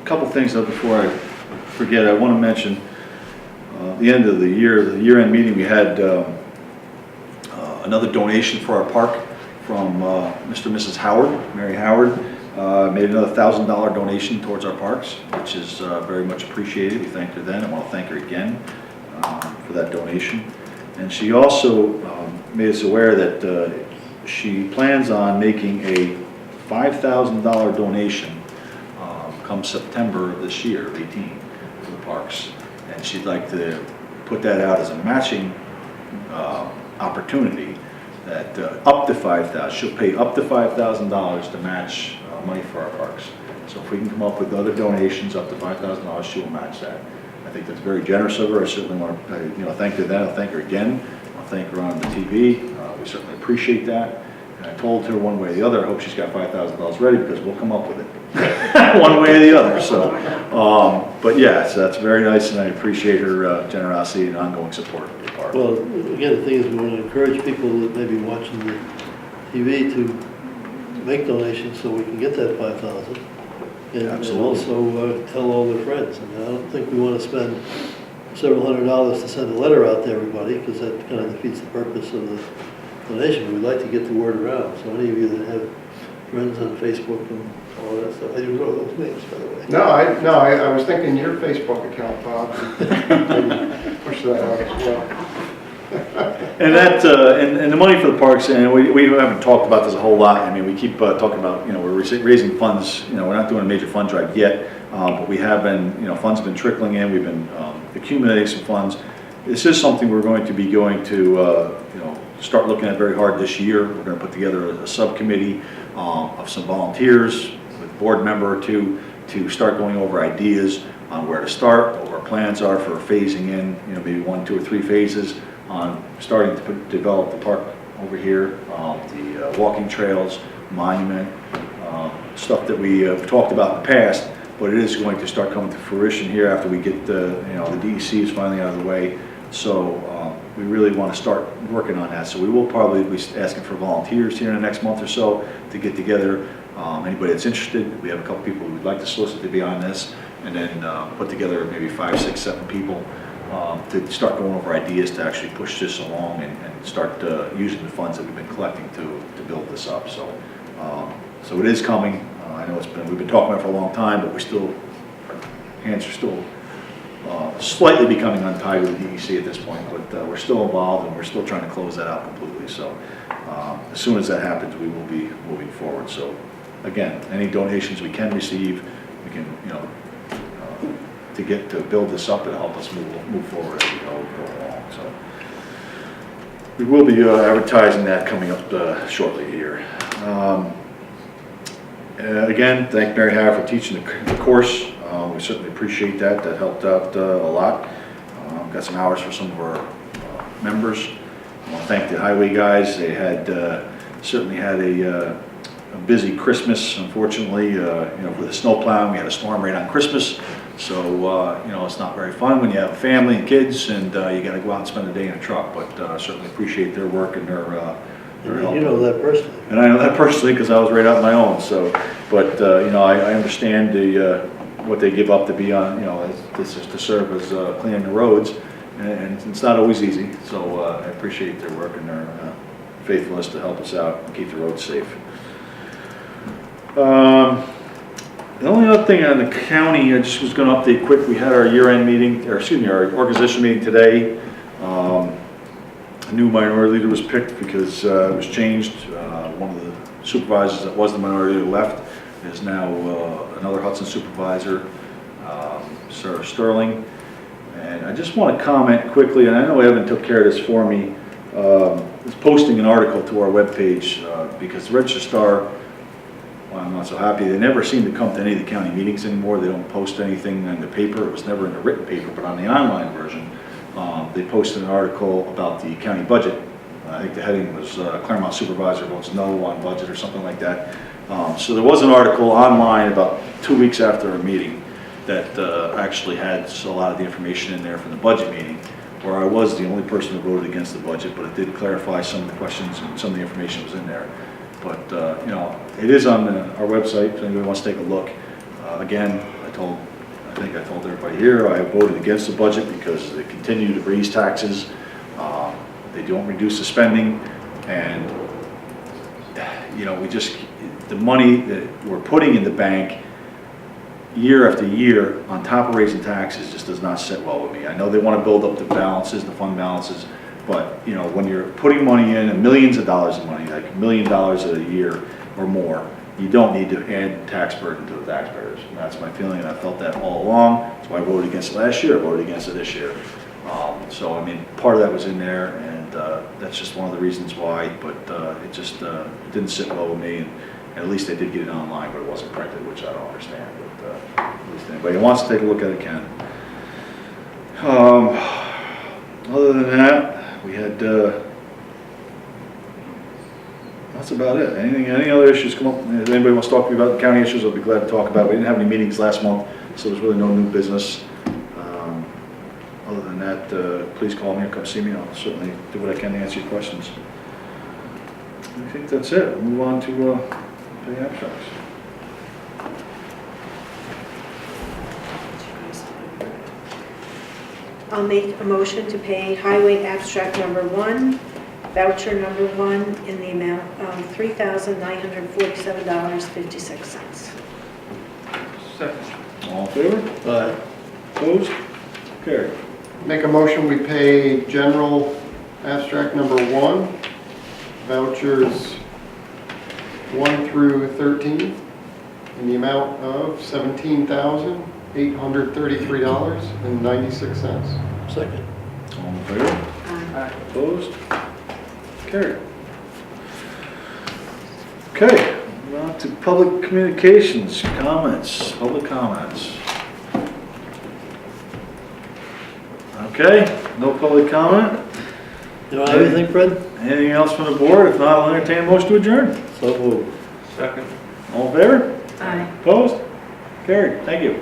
A couple things though before I forget, I want to mention the end of the year-end meeting, we had another donation for our park from Mr. and Mrs. Howard, Mary Howard, made another $1,000 donation towards our parks, which is very much appreciated. We thanked her then, and I want to thank her again for that donation. And she also made us aware that she plans on making a $5,000 donation come September of this year, 18, for the parks. And she'd like to put that out as a matching opportunity, that up to $5,000, she'll pay up to $5,000 to match money for our parks. So if we can come up with other donations up to $5,000, she will match that. I think that's very generous of her. I certainly want to, thank her then. I'll thank her again. I thank her on the TV. We certainly appreciate that. And I told her one way or the other, I hope she's got $5,000 ready because we'll come up with it one way or the other. So, but yeah, so that's very nice, and I appreciate her generosity and ongoing support of the park. Well, again, the thing is, we want to encourage people that may be watching the TV to make donations so we can get that 5,000. And Absolutely. also tell all their friends. I mean, I don't think we want to spend several $100s to send a letter out to everybody, because that kind of defeats the purpose of the donation. We'd like to get the word around. So any of you that have friends on Facebook and all that stuff, I didn't know those names, by the way. No, I was thinking your Facebook account, Bob, and push that out as well. And that, and the money for the parks, and we haven't talked about this a whole lot. I mean, we keep talking about, we're raising funds, we're not doing a major fund drive yet, but we have been, funds have been trickling in, we've been accumulating some funds. This is something we're going to be going to, start looking at very hard this year. We're going to put together a subcommittee of some volunteers, with a board member or two, to start going over ideas on where to start, what our plans are for phasing in, maybe 1, 2, or 3 phases on starting to develop the park over here, the walking trails, monument, stuff that we have talked about in the past, but it is going to start coming to fruition here after we get the DEC is finally out of the way. So we really want to start working on that. So we will probably be asking for volunteers here in the next month or so to get together. Anybody that's interested, we have a couple people we'd like to solicit to be on this, and then put together maybe 5, 6, 7 people to start going over ideas to actually push this along and start using the funds that we've been collecting to build this up. So, so it is coming. I know we've been talking about it for a long time, but our hands are still slightly becoming untied with the DEC at this point. But we're still involved, and we're still trying to close that out completely. So as soon as that happens, we will be moving forward. So again, any donations we can receive, we can to build this up and help us move forward as we go along. So we will be advertising that coming up shortly here. Again, thank Mary Howard for teaching the course. We certainly appreciate that. That helped out a lot. Got some hours for some of our members. I want to thank the highway guys. They had certainly had a busy Christmas, unfortunately. For the snow plowing, we had a storm right on Christmas. So, it's not very fun when you have a family and kids and you got to go out and spend a day in a truck, but certainly appreciate their work and their help. You know that personally. And I know that personally because I was right out on my own. So, but, I understand what they give up to be on, to serve as cleaning the roads, and it's not always easy. So I appreciate their work and their faithfulness to help us out and keep the roads safe. The only other thing on the county, I just was going to update quick. We had our year-end meeting, our organization meeting today. A new minority leader was picked because it was changed. One of the supervisors that was the minority leader left is now another Hudson supervisor, Sarah Sterling. And I just want to comment quickly, and I know Evan took care of this for me, is posting an article to our webpage because the Register Star, well, I'm not so happy. They never seem to come to any of the county meetings anymore. They don't post anything in the paper. It was never in the written paper, but on the online version, they posted an article about the county budget. I think the heading was Clermont supervisor votes no on budget or something like that. So there was an article online about 2 weeks after our meeting that actually had a lot of the information in there from the budget meeting, where I was the only person who voted against the budget, but it did clarify some of the questions and some of the information was in there. But, it is on our website if anybody wants to take a look. Again, I think I told everybody here, I voted against the budget because they continue to raise taxes. They don't reduce the spending, and, the money that we're putting in the bank year after year on top of raising taxes just does not sit well with me. I know they want to build up the balances, the fund balances, but when you're putting money in, millions of dollars of money, like $1 million a year or more, you don't need to add tax burden to the taxpayers. And that's my feeling, and I felt that all along. That's why I voted against it last year. I voted against it this year. So I mean, part of that was in there, and that's just one of the reasons why. But it just it didn't sit well with me, and at least I did get it online, but it wasn't printed, which I don't understand. But at least anybody who wants to take a look at it can. Other than that, We had, that's about it. Any other issues come up? If anybody wants to talk to me about county issues, I'll be glad to talk about it. We didn't have any meetings last month, so there's really no new business. Other than that, please call me or come see me. I'll certainly do what I can to answer your questions. I think that's it. We'll move on to the abstracts. I'll make a motion to pay highway abstract number 1, voucher number 1, in the amount of $3,947.56. Second. All in favor? Aye. Opposed? Carried. Make a motion, we pay general abstract number 1, vouchers 1 through 13, in the amount of $17,833.96. Second. All in favor? Aye. Opposed? Carried. Okay, move on to public communications, comments, public comments. Okay, no public comment. You don't have anything, Fred? Anything else from the board? If not, I'll entertain a motion to adjourn. So moved. Second. All in favor? Aye. Opposed? Carried. Thank you.